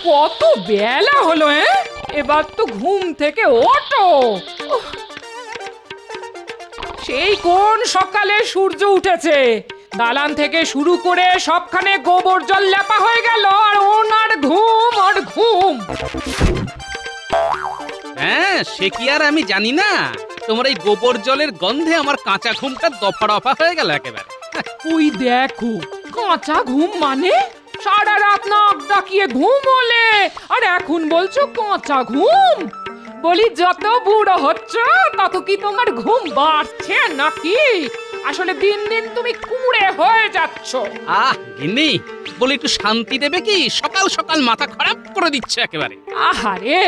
কত বেলা হলো এবার তো ঘুম থেকে ওঠো। উফ, সেই কোন সকালে সূর্য উঠেছে, দালান থেকে শুরু করে সবখানে গোবর জল লেপা হয়ে গেল, আর ওনার ঘুম আর ঘুম। হ্যাঁ, সে কি আর আমি জানি না? তোমার এই গোবর জলের গন্ধে আমার কাঁচা ঘুমটা দফা রফা হয়ে গেল একেবারে। ওই দেখো, কাঁচা ঘুম মানে সারা রাত নাক ডাকিয়ে ঘুমোলে, আর এখন বলছো কাঁচা ঘুম? বলি যত বুড়ো হচ্ছ তত কি তোমার ঘুম বাড়ছে নাকি? আসলে দিন দিন তুমি কুঁড়ে হয়ে যাচ্ছ। গিন্নি, বলি একটু শান্তি দেবে কি? সকাল সকাল মাথা খারাপ করে দিচ্ছে একেবারে। আহারে,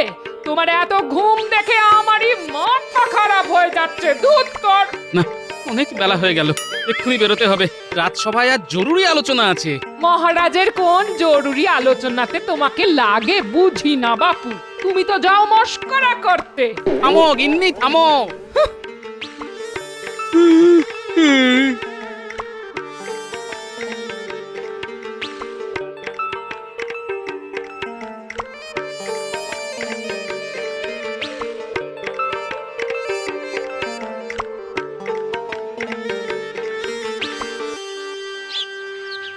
তোমার এত ঘুম দেখে আমারই মাথা খারাপ হয়ে যাচ্ছে। দুধ কর না, অনেক বেলা হয়ে গেল, এক্ষুনি বেরোতে হবে। রাজসভায় আর জরুরি আলোচনা আছে। মহারাজের কোন জরুরি আলোচনাতে তোমাকে লাগে বুঝি না বাপু। তুমি তো যাও মস্করা করতে। থামো গিন্নি, থামো।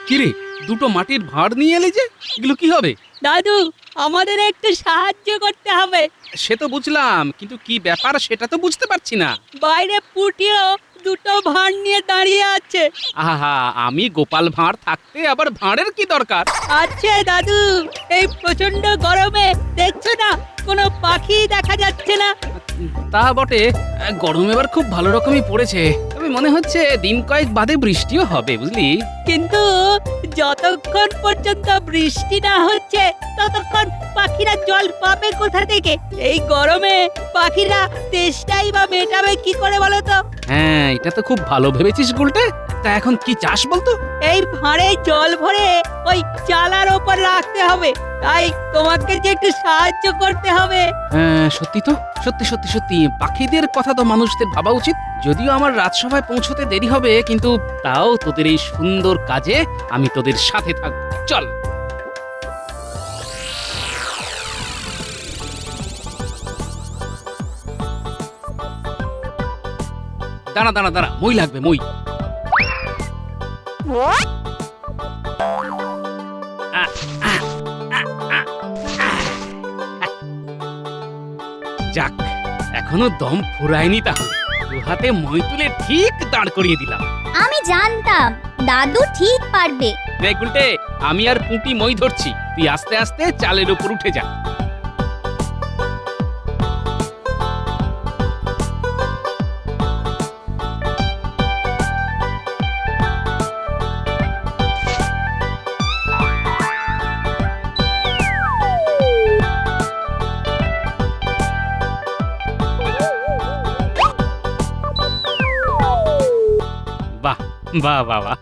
কিরে, দুটো মাটির ভাঁড় নিয়ে এলি যে, এগুলো কি হবে? দাদু, আমাদের একটু সাহায্য করতে হবে। সে তো বুঝলাম, কিন্তু কি ব্যাপার সেটা তো বুঝতে পারছি না। বাইরে পুটিও দুটো ভাঁড় নিয়ে দাঁড়িয়ে আছে। আহা, আমি গোপাল ভাঁড় থাকতে আবার ভাঁড়ের কি দরকার? আছে দাদু, এই প্রচন্ড গরমে দেখছো না কোনো পাখি দেখা যাচ্ছে না। তা বটে, গরম এবার খুব ভালো রকমই পড়েছে। তবে মনে হচ্ছে দিন কয়েক বাদে বৃষ্টিও হবে, বুঝলি? কিন্তু যতক্ষণ পর্যন্ত বৃষ্টি না হচ্ছে ততক্ষণ পাখিরা জল পাবে কোথা থেকে? এই গরমে পাখিরা তেষ্টাই বা মেটাবে কি করে বলো তো? হ্যাঁ, এটা তো খুব ভালো ভেবেছিস গুলটে। তা এখন কি চাস বলতো? এই ভাঁড়ে জল ভরে ওই চালার ওপর রাখতে হবে। তাই তোমাকে যে একটু সাহায্য করতে হবে। হ্যাঁ, সত্যি তো, সত্যি সত্যি সত্যি পাখিদের কথা তো মানুষদের ভাবা উচিত। যদিও আমার রাজসভায় পৌঁছতে দেরি হবে, কিন্তু তাও তোদের এই সুন্দর কাজে আমি তোদের সাথে থাকবো। চল। দাঁড়া দাঁড়া দাঁড়া, মই লাগবে, মই। যাক, এখনো দম ফুরায়নি, তাহলে দু হাতে মই তুলে ঠিক দাঁড় করিয়ে দিলাম। আমি জানতাম দাদু ঠিক পারবে। নে গুলটে, আমি আর পুঁটি মই ধরছি, তুই আস্তে আস্তে চালের উপর উঠে যা। বাহ বাহ বাহ বাহ,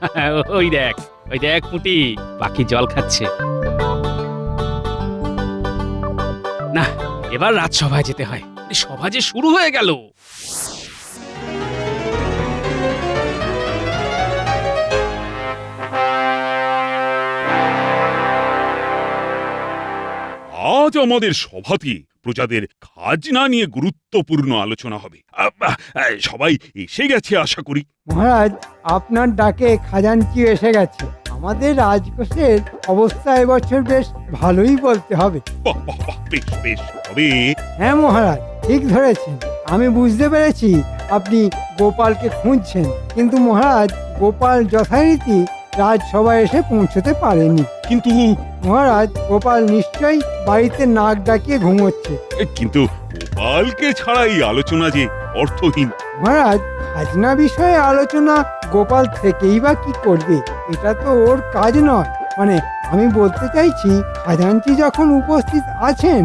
ওই দেখ, ওই দেখ পুঁটি, পাখি জল খাচ্ছে। না, এবার রাজসভায় যেতে হয়। সভা যে শুরু হয়ে গেল। আজ আমাদের সভাতে প্রজাদের খাজনা নিয়ে গুরুত্বপূর্ণ আলোচনা হবে। সবাই এসে গেছে আশা করি। মহারাজ, আপনার ডাকে খাজানচি এসে গেছে। আমাদের রাজকোষের অবস্থা এবছর বেশ ভালোই বলতে হবে। বাহ বাহ বাহ, বেশ বেশ। তবে হ্যাঁ মহারাজ, ঠিক ধরেছেন। আমি বুঝতে পেরেছি আপনি গোপালকে খুঁজছেন, কিন্তু মহারাজ, গোপাল যথারীতি রাজসভায় এসে পৌঁছতে পারেনি। কিন্তু মহারাজ, গোপাল নিশ্চয়ই বাড়িতে নাক ডাকিয়ে ঘুমোচ্ছে। কিন্তু গোপালকে ছাড়া এই আলোচনা যে অর্থহীন। মহারাজ, খাজনা বিষয়ে আলোচনা গোপাল থেকেই বা কি করবে? এটা তো ওর কাজ নয়। মানে আমি বলতে চাইছি, খাজাঞ্চি যখন উপস্থিত আছেন।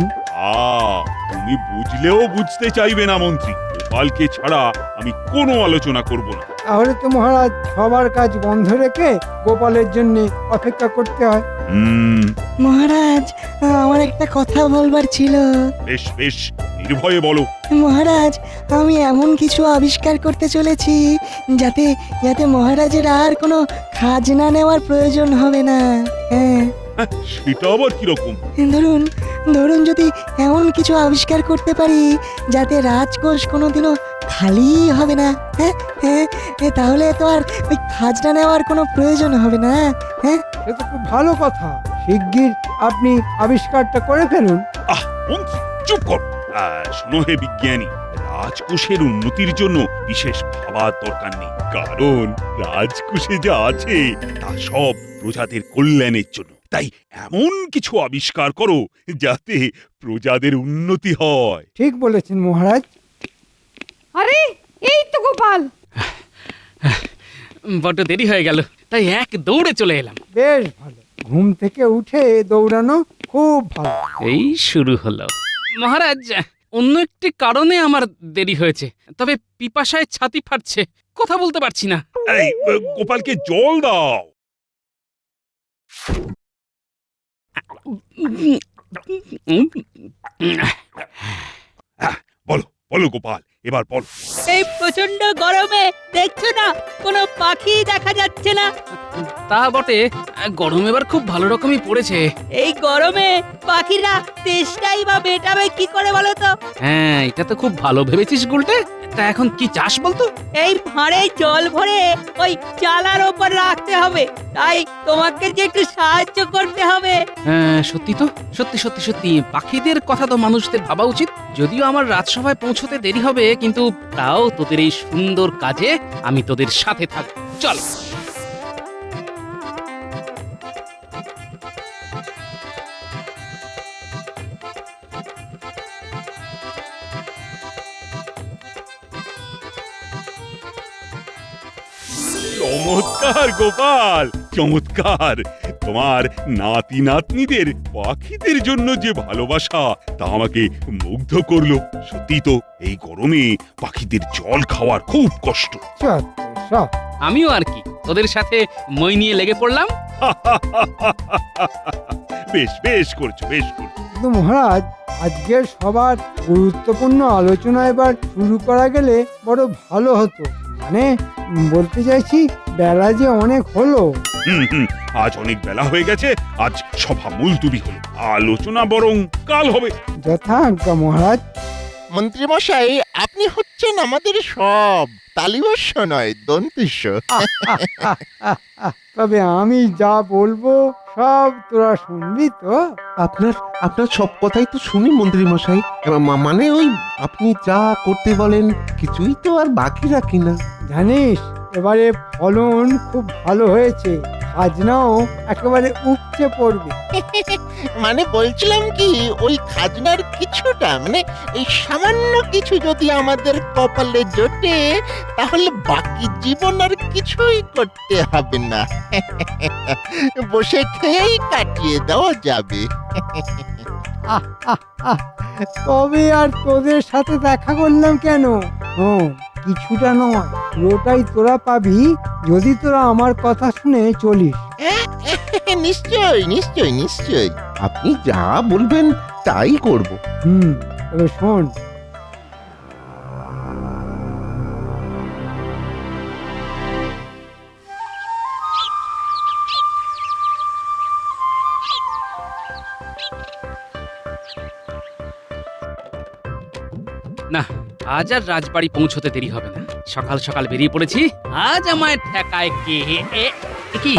তুমি বুঝলেও বুঝতে চাইবে না মন্ত্রী। গোপালকে ছাড়া আমি কোনো আলোচনা করব না। তাহলে তো মহারাজ, সবার কাজ বন্ধ রেখে গোপালের জন্য অপেক্ষা করতে হয়। মহারাজ, আমার একটা কথা বলবার ছিল। বেশ বেশ, নির্ভয়ে বলো। মহারাজ, আমি এমন কিছু আবিষ্কার করতে চলেছি যাতে যাতে মহারাজের আর কোনো খাজনা নেওয়ার প্রয়োজন হবে না। হ্যাঁ। সেটা আবার কিরকম? ধরুন ধরুন যদি এমন কিছু আবিষ্কার করতে পারি যাতে রাজকোষ কোনোদিনও খালি হবে না, হ্যাঁ হ্যাঁ তাহলে তো আর ওই খাজনা নেওয়ার কোনো প্রয়োজন হবে না। হ্যাঁ সে তো খুব ভালো কথা। শিগগির আপনি আবিষ্কারটা করে ফেলুন। মন্ত্রী চুপ কর। শোনো হে বিজ্ঞানী, রাজকোষের উন্নতির জন্য বিশেষ ভাবার দরকার নেই, কারণ রাজকোষে যা আছে তা সব প্রজাদের কল্যাণের জন্য। তাই এমন কিছু আবিষ্কার করো যাতে প্রজাদের উন্নতি হয়। ঠিক বলেছেন মহারাজ। আরে এই তো গোপাল। বড্ড দেরি হয়ে গেল, তাই এক দৌড়ে চলে এলাম। বেশ ভালো, ঘুম থেকে উঠে দৌড়ানো খুব ভালো। এই শুরু হলো। মহারাজ, অন্য একটি কারণে আমার দেরি হয়েছে, তবে পিপাসায় ছাতি ফাটছে, কথা বলতে পারছি না। এই গোপালকে জল দাও। বলো বলো গোপাল, এবার বলো। এই প্রচন্ড গরমে দেখছো না কোনো পাখি দেখা যাচ্ছে না। তা বটে, গরম এবার খুব ভালো রকমই পড়েছে। এই গরমে পাখিরা তেষ্টাই বা মেটাবে কি করে বলো তো? হ্যাঁ, এটা তো খুব ভালো ভেবেছিস গুলটে। তা এখন কি চাস বলতো? এই ভাঁড়ে জল ভরে ওই চালার ওপর রাখতে হবে, তাই তোমাকে যে একটু সাহায্য করতে হবে। হ্যাঁ, সত্যি তো, সত্যি সত্যি সত্যি পাখিদের কথা তো মানুষদের ভাবা উচিত। যদিও আমার রাজসভায় পৌঁছতে দেরি হবে, কিন্তু তাও তোদের এই সুন্দর কাজে আমি তোদের সাথে থাকবো। চল। চমৎকার গোপাল, চমৎকার। তোমার নাতি নাতনিদের পাখিদের জন্য যে ভালোবাসা তা আমাকে মুগ্ধ করলো। সত্যি তো এই গরমে পাখিদের জল খাওয়ার খুব কষ্ট। সব আমিও আর কি তোদের সাথে মই নিয়ে লেগে পড়লাম। বেশ বেশ করছো, বেশ করছো। কিন্তু মহারাজ, আজকের সবার গুরুত্বপূর্ণ আলোচনা এবার শুরু করা গেলে বড় ভালো হতো। মানে বলতে চাইছি, বেলা যে অনেক হলো। হুম, আজ অনেক বেলা হয়ে গেছে। আজ সভা মুলতুবি হলো, আলোচনা বরং কাল হবে। যথাজ্ঞা মহারাজ। মন্ত্রীমশাই, আপনি হচ্ছেন আমাদের সব, তালিবস্য নয়, দন্তিস্য। তবে আমি যা বলবো সব তোরা শুনবি তো? আপনার আপনার সব কথাই তো শুনি মন্ত্রী মশাই। মানে ওই আপনি যা করতে বলেন কিছুই তো আর বাকি রাখি না। জানিস, এবারে ফলন খুব ভালো হয়েছে, খাজনাও একেবারে উপচে পড়বে। মানে বলছিলাম কি, ওই খাজনার কিছুটা, মানে এই সামান্য কিছু যদি আমাদের কপালে জোটে, তাহলে বাকি জীবন আর কিছুই করতে হবে না। বসে খেয়েই কাটিয়ে দেওয়া যাবে। তবে আর তোদের সাথে দেখা করলাম কেন? কিছুটা নয়, পুরোটাই তোরা পাবি যদি তোরা আমার কথা শুনে চলিস। নিশ্চয় নিশ্চয় নিশ্চয়। আপনি যা বলবেন তাই করব। তবে শোন, না, আজ আর রাজবাড়ি পৌঁছতে দেরি হবে না। সকাল সকাল বেরিয়ে পড়েছি, আজ আমায় ঠেকায় কে? কি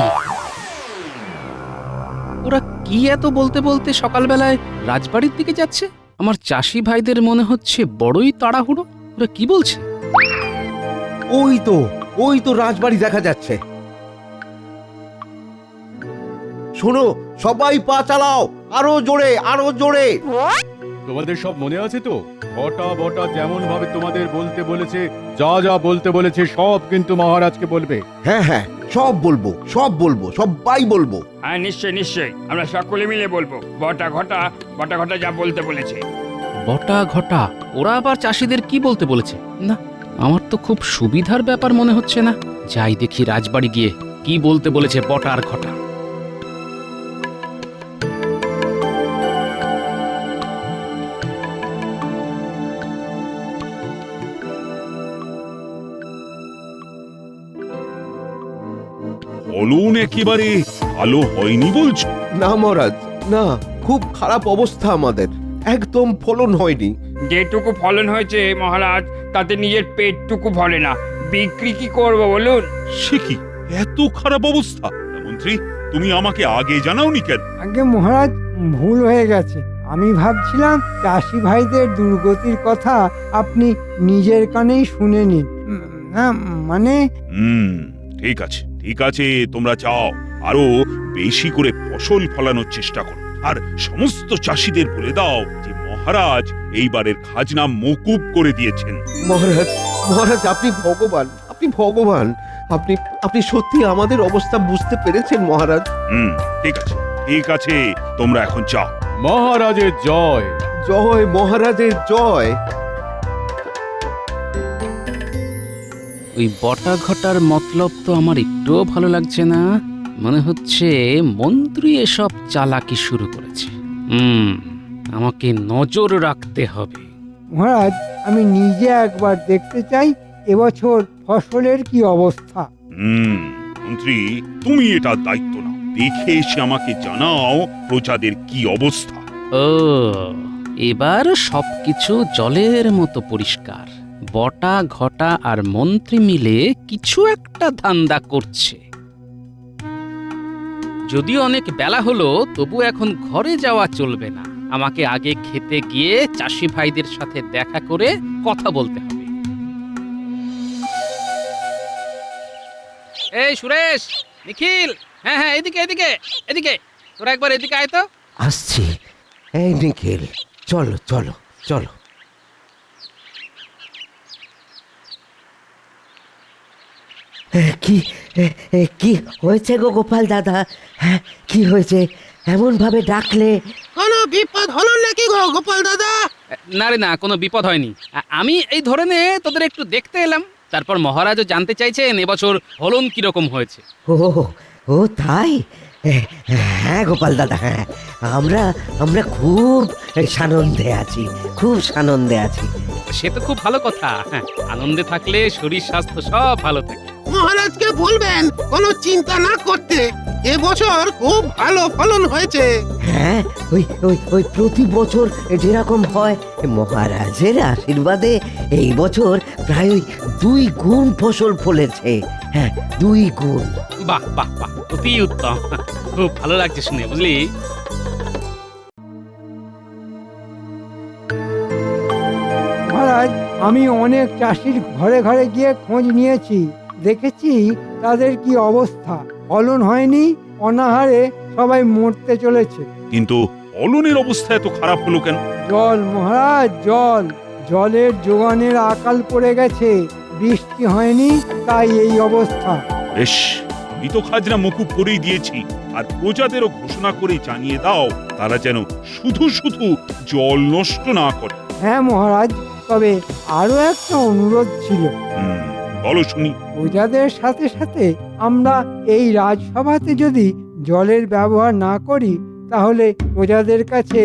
ওরা কি এত বলতে বলতে সকালবেলায় রাজবাড়ির দিকে যাচ্ছে? আমার চাষি ভাইদের মনে হচ্ছে বড়ই তাড়াহুড়ো। ওরা কি বলছে? ওই তো রাজবাড়ি দেখা যাচ্ছে। শোনো, সবাই পা চালাও, আরো জোরে, আরো জোরে। তোমাদের সব মনে আছে তো? বটা বটা যেমন ভাবে তোমাদের বলতে বলেছে, যা যা বলতে বলেছে সব কিন্তু মহারাজকে বলবে। হ্যাঁ, সব বলবো, সবাই বলবো। হ্যাঁ, নিশ্চয়ই নিশ্চয়ই, আমরা সকলে মিলে বলবো। বটা ঘটা যা বলতে বলেছে। বটা ঘটা? ওরা আবার চাষিদের কি বলতে বলেছে? না, আমার তো খুব সুবিধার ব্যাপার মনে হচ্ছে না। যাই দেখি রাজবাড়ি গিয়ে কি বলতে বলেছে বটা আর ঘটা। ফলন একেবারে ভালো হয়নি বলছো? না মহারাজ, না, খুব খারাপ অবস্থা আমাদের, একদম ফলন হয়নি। যেটুকু ফলন হয়েছে মহারাজ, তাতে নিজের পেটটুকু ভরে না, বিক্রি কি করবো বলুন? সে কি, এত খারাপ অবস্থা? মন্ত্রী, তুমি আমাকে আগে জানাওনি কেন? আগে মহারাজ, ভুল হয়ে গেছে। আমি ভাবছিলাম চাষি ভাইদের দুর্গতির কথা আপনি নিজের কানেই শুনে নিন। না মানে, ঠিক আছে, ঠিক আছে, তোমরা যাও, আরো বেশি করে ফসল ফলানোর চেষ্টা করো। আর সমস্ত চাষিদের বলে দাও যে মহারাজ এইবারের খাজনা মকুব করে দিয়েছেন। মহারাজ, মহারাজ, আপনি ভগবান, আপনি ভগবান, আপনি আপনি সত্যি আমাদের অবস্থা বুঝতে পেরেছেন মহারাজ। ঠিক আছে, ঠিক আছে, তোমরা এখন যাও। মহারাজের জয়। জয় মহারাজের জয়। ওই বটা ঘটার মতলব তো আমার একটুও ভালো লাগছে না। মনে হচ্ছে মন্ত্রী এসব চালাকি শুরু করেছে। আমাকে নজর রাখতে হবে। মহারাজ, আমি নিজে একবার দেখতে চাই এবছর ফসলের কি অবস্থা। মন্ত্রী, তুমি এটা দায়িত্ব নাও, দেখে এসে আমাকে জানাও প্রজাদের কি অবস্থা। ও, এবার সবকিছু জলের মতো পরিষ্কার। বটা ঘটা আর মন্ত্রী মিলে কিছু একটা ধান্দা করছে। যদিও অনেক বেলা হলো, তবু এখন ঘরে যাওয়া চলবে না। আমাকে আগে খেতে গিয়ে চাষি ভাইদের সাথে দেখা করে কথা বলতে হবে। এই সুরেশ, নিখিল, হ্যাঁ হ্যাঁ, এদিকে এদিকে এদিকে, তোরা একবার এদিকে আয় তো। আসছি। এই নিখিল, চলো চলো চলো। কি কি হয়েছে গো গোপাল দাদা? হ্যাঁ, কি হয়েছে? এমন ভাবে ডাকলে? কোনো বিপদ হলো নাকি গো গোপাল দাদা? না রে না, কোনো বিপদ হয়নি। আমি এই ধরে নে তোদের একটু দেখতে এলাম। তারপর মহারাজও জানতে চাইছেন এবছর ফলন কিরকম হয়েছে। ও ও তাই? হ্যাঁ গোপাল দাদা, হ্যাঁ, আমরা আমরা খুব সানন্দে আছি, খুব সানন্দে আছি। সে তো খুব ভালো কথা। হ্যাঁ, আনন্দে থাকলে শরীর স্বাস্থ্য সব ভালো থাকে। মহারাজকে বলবেন কোনো চিন্তা না করতে, এবছর খুব ভালো ফলন হয়েছে। হ্যাঁ, ওই ওই ওই প্রতি বছর যেরকম হয়, মহারাজের আশীর্বাদে এই বছর প্রায় ওই 2 গুণ ফসল ফলেছে। হ্যাঁ, 2 গুণ। বাহ বাহ বাহ, অতি উত্তম, খুব ভালো লাগছে শুনে, বুঝলি। মহারাজ, আমি অনেক চাষির ঘরে ঘরে গিয়ে খোঁজ নিয়েছি, দেখেছি তাদের কি অবস্থা। ফলন হয়নি, অনাহারে সবাই মরতে চলেছে। কিন্তু ফলনের অবস্থা এত খারাপ হলো কেন? জল মহারাজ, জল, জলের যোগানের আকাল পড়ে গেছে। বৃষ্টি হয়নি, তাই এই অবস্থা। বেশ, আমি তো খাজনা মকুব করেই দিয়েছি, আর প্রজাদেরও ঘোষণা করে জানিয়ে দাও তারা যেন শুধু শুধু জল নষ্ট না করে। হ্যাঁ মহারাজ, তবে আরো একটা অনুরোধ ছিল। বলো শুনি। প্রজাদের সাথে সাথে আমরা এই রাজসভাতে যদি জলের ব্যবহার না করি, তাহলে প্রজাদের কাছে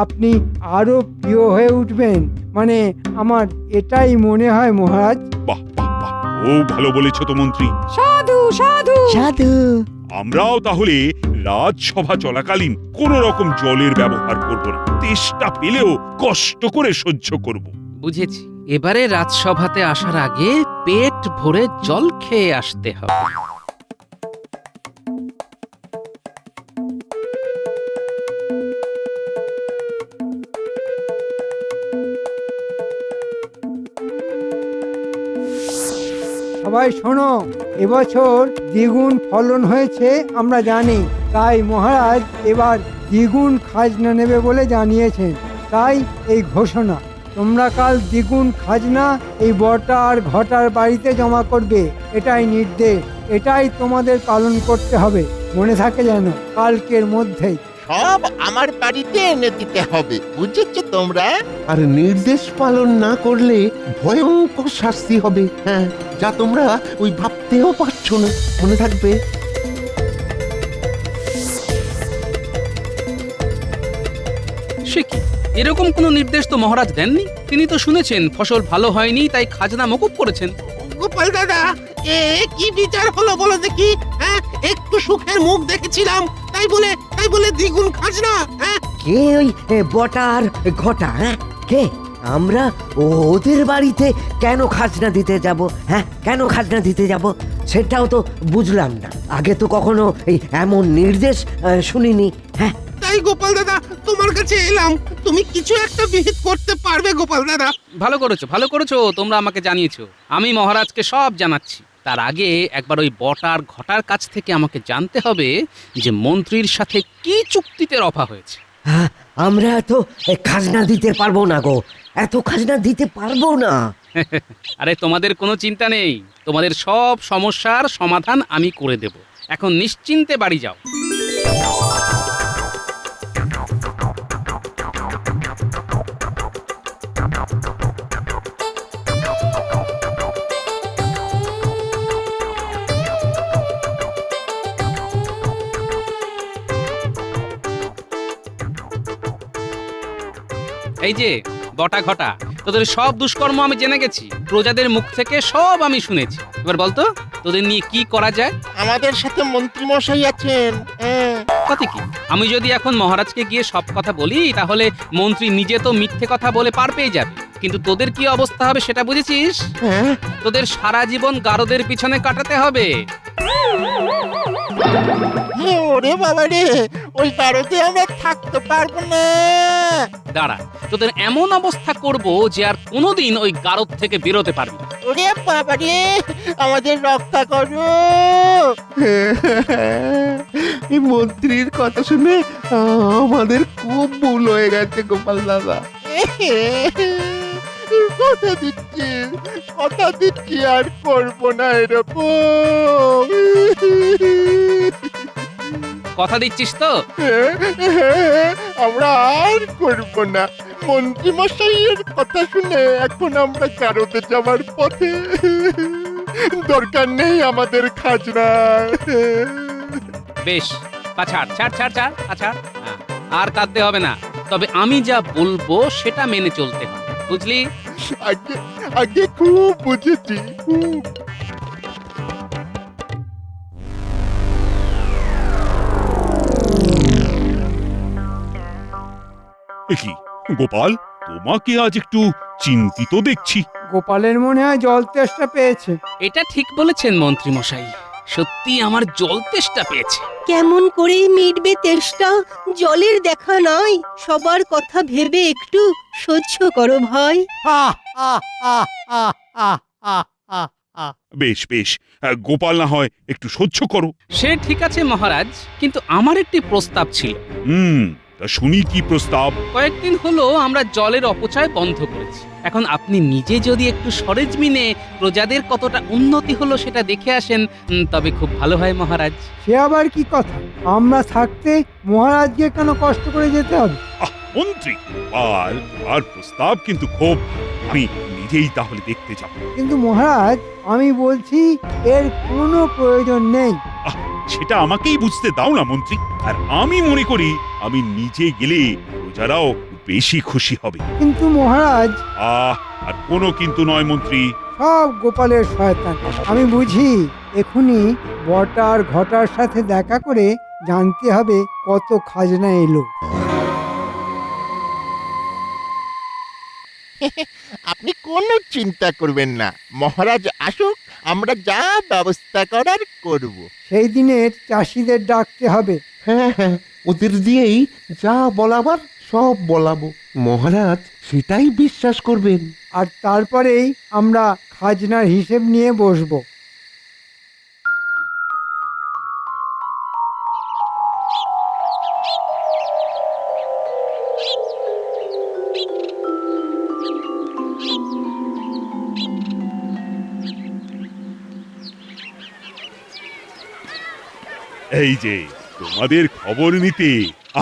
আপনি আরো প্রিয় হয়ে উঠবেন। মানে আমার এটাই মনে হয় মহারাজ। বাহ বাহ বাহ, খুব ভালো বলেছো তো মন্ত্রী। সাধু সাধু সাধু। আমরাও তাহলে রাজসভা চলাকালীন কোন রকম জলের ব্যবহার করব না, তেষ্টা পেলেও কষ্ট করে সহ্য করব। বুঝেছি, এবারে রাজসভাতে আসার আগে পেট ভরে জল খেয়ে আসতে হবে। সবাই শোনো, এবছর দ্বিগুণ ফলন হয়েছে আমরা জানি, তাই মহারাজ এবার দ্বিগুণ খাজনা নেবে বলে জানিয়েছেন। তাই এই ঘোষণা, তোমরা কাল দ্বিগুণ খাজনা এই বটা আর ঘটার বাড়িতে জমা করবে। এটাই নির্দেশ, এটাই তোমাদের পালন করতে হবে। মনে থাকে যেন, কালকের মধ্যেই। সব আমার বাড়িতে এনে দিতে হবে, বুঝেছো তোমরা? আর নির্দেশ পালন না করলে ভয়ঙ্কর শাস্তি হবে। হ্যাঁ, যা তোমরা ওই ভাবতেও পারছো না। মনে থাকবে। সে কি, এরকম কোনো নির্দেশ তো মহারাজ দেননি। তিনি তো শুনেছেন ফসল ভালো হয়নি, তাই খাজনা মকুব করেছেন। গোপাল দাদা, এ কি বিচার হলো বলো দেখি? হ্যাঁ, একটু সুখের মুখ দেখেছিলাম, তাই বলে দ্বিগুণ খাজনা? হ্যাঁ, কে ওই বটার ঘটা? হ্যাঁ, কে? আমরা ওদের বাড়িতে কেন খাজনা দিতে যাব? হ্যাঁ, কেন খাজনা দিতে যাব সেটাও তো বুঝলাম না। আগে তো কখনো এই এমন নির্দেশ শুনিনি। হ্যাঁ, তাই গোপাল দাদা তোমার কাছে এলাম, তুমি কিছু একটা বিহিত করতে পারবে গোপাল দাদা? ভালো করেছো তোমরা আমাকে জানিয়েছো। আমি মহারাজকে সব জানাচ্ছি। তার আগে একবার ওই বটার ঘটার কাছ থেকে আমাকে জানতে হবে যে মন্ত্রীর সাথে কি চুক্তিতে রফা হয়েছে। হ্যাঁ, আমরা তো খাজনা দিতে পারবো না গো, এত খাজনা দিতে পারবো না। আরে তোমাদের কোনো চিন্তা নেই, তোমাদের সব সমস্যার সমাধান আমি করে দেব। এখন নিশ্চিন্তে বাড়ি যাও। এই যে বটা ঘটা, তোদের সব দুষ্কর্ম আমি জেনে গেছি, প্রজাদের মুখ থেকে সব আমি শুনেছি। এবার বলতো তোদের নিয়ে কি করা যায়? আমাদের সাথে মন্ত্রী মশাই আছেন। হ্যাঁ, কথা কি, আমি যদি এখন মহারাজকে গিয়ে সব কথা বলি তাহলে মন্ত্রী নিজে তো মিথ্যে কথা বলে পার পেয়ে যাবে, কিন্তু তোদের কি অবস্থা হবে সেটা বুঝেছিস? হ্যাঁ, তোদের সারা জীবন গারদের পিছনে কাটাতে হবে। ওরে বাবা রে, ওই কারোতে আমরা থাকতে পারবো না। দাঁড়া, তোদের এমন অবস্থা করব যে আর কোনোদিন ওই গারদ থেকে বেরোতে পারবি না। ওরে বাবা রে, আমাদের রক্ষা করো। এই মন্ত্রীর কথা শুনে আমাদের খুব ভুল হয়ে গেছে গোপাল দাদা। কথা দিচ্ছি আর করবো না এরকম। কথা দিচ্ছিস তো? আমরা আর করবো না। মন্ত্রী মশাইয়ের কথা শুনে এখন আমরা কারোতে যাওয়ার পথে। দরকার নেই আমাদের খাজনা। বেশ, ছাড় ছাড় ছাড় ছাড় ছাড়। হ্যাঁ, আর কাঁদতে হবে না, তবে আমি যা বলবো সেটা মেনে চলতে হবে, বুঝলি? আগে খুব বুঝেছি, খুব। কি গোপাল, তোমাকে আজ একটু চিন্তিত দেখছি। গোপালের মনে হয় জল তেষ্টা পেয়েছে। এটা ঠিক বলেছেন মন্ত্রী মশাই, সত্যি আমার জল তেষ্টা পেয়েছে। কেমন করে মিটবে তেষ্টা? জলের দেখা নাই, সবার কথা ভেবে একটু সহ্য করো ভাই। বেশ বেশ, গোপাল না হয় একটু সহ্য করো। সে ঠিক আছে মহারাজ, কিন্তু আমার একটি প্রস্তাব ছিল। তা শুনি কি প্রস্তাব? কয়েকদিন হলো আমরা জলের অপচয় বন্ধ করেছি। এখন আপনি নিজে যদি একটু সরেজমিনে প্রজাদের কতটা উন্নতি হলো সেটা দেখে আসেন, তবে খুব ভালো হয় মহারাজ। সে আবার কি কথা? আমরা থাকতে মহারাজকে কেন কষ্ট করে যেতে হবে? মন্ত্রী, আর প্রস্তাব কিন্তু খুব, আমি নিজেই তাহলে দেখতে যাব। কিন্তু মহারাজ, আমি বলছি এর কোনো প্রয়োজন নেই। সেটা আমাকেই বুঝতে দাও না মন্ত্রী। আর আমি মনে করি আমি নিজে গেলে প্রজারাও বেশি খুশি হবে। কিন্তু মহারাজ, আর কোনো কিন্তু নয় মন্ত্রী। সব গোপালের শয়তান। আমি বুঝি এখুনি বটার ঘটার সাথে দেখা করে জানতে হবে কত খাজনা এলো। আপনি কোনো চিন্তা করবেন না, মহারাজ আসুক, আমরা যা ব্যবস্থা করার করব। সেই দিনের চাষিদের ডাকতে হবে। হ্যাঁ হ্যাঁ, ওদের দিয়েই যা বলাবার সব বলাবো। মহারাজ সেটাই বিশ্বাস করবেন। আর তারপরেই আমরা খাজনার হিসেব নিয়ে বসবো। এই যে তোমাদের খবর নিতে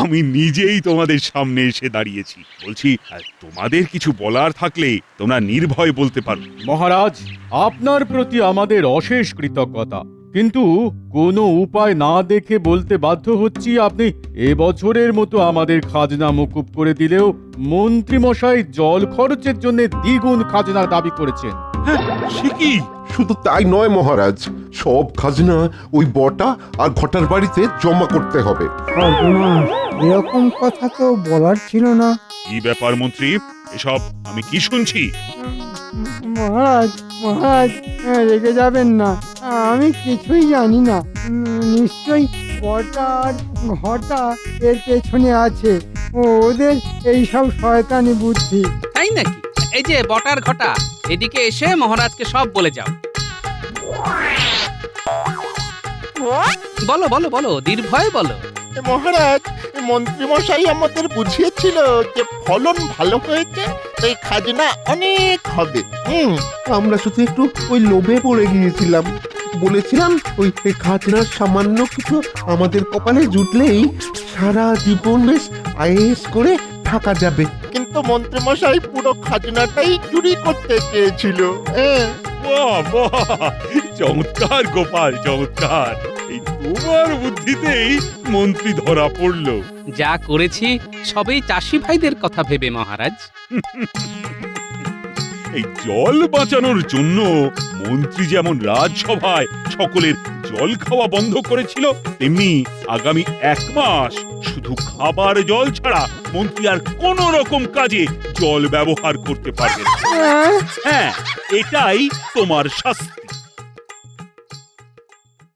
আমি নিজেই তোমাদের সামনে এসে দাঁড়িয়েছি। বলছি, তোমাদের কিছু বলার থাকলে তোমরা নির্ভয় বলতে পারো। মহারাজ, আপনার প্রতি আমাদের অশেষ কৃতজ্ঞতা। কিন্তু কোনো উপায় না দেখে বলতে বাধ্য হচ্ছি, আপনি এবছরের মতো আমাদের খাজনা মকুব করে দিলেও মন্ত্রীমশাই জল খরচের জন্য দ্বিগুণ খাজনা দাবি করেছেন। সে কি? শুধু তাই নয় মহারাজ, সব খাজনা ওই বটা আর ঘটার বাড়িতে জমা করতে হবে। সর্বনাশ, এরকম কথা তো বলার ছিল না। কি ব্যাপার মন্ত্রী, এসব আমি কি শুনছি? মহারাজ মহারাজ, রেগে যাবেন না, আমি কিছুই জানি না। নিশ্চয়ই বটা আর ঘটা এর পেছনে আছে, ওদের এইসব শয়তানি বুদ্ধি। তাই নাকি? এই যে বটার ঘটা, এদিকে এসে মহারাজকে সব বলে যাও। বলো বলো বলো, নির্ভয়ে বলো। মহারাজ, মন্ত্রীমশাই আমাদের বুঝিয়েছিল যে ফলন ভালো হয়েছে, তাই খাজনা অনেক হবে। আমরা শুধু একটু ওই লোভে পড়ে গিয়েছিলাম। বলেছিলাম ওই খাজনার সামান্য কিছু আমাদের কপালে জুটলেই সারা জীবন বেশ আয়েস করে থাকা যাবে। কিন্তু মন্ত্রীমশাই পুরো খাজনাটাই চুরি করতে চেয়েছিল। বাহ বাহ, চমৎকার গোপাল, চমৎকার। এই তোমার বুদ্ধিতেই মন্ত্রী ধরা পড়লো। যা করেছি সবই চাষি ভাইদের কথা ভেবে মহারাজ। এই জল বাঁচানোর জন্য মন্ত্রী যেমন রাজসভায় সকলের জল খাওয়া বন্ধ করেছিল, তেমনি আগামী 1 মাস শুধু খাবার জল ছাড়া মন্ত্রী আর কোন রকম কাজে জল ব্যবহার করতে পারবে না। হ্যাঁ, এটাই তোমার শাস্তি।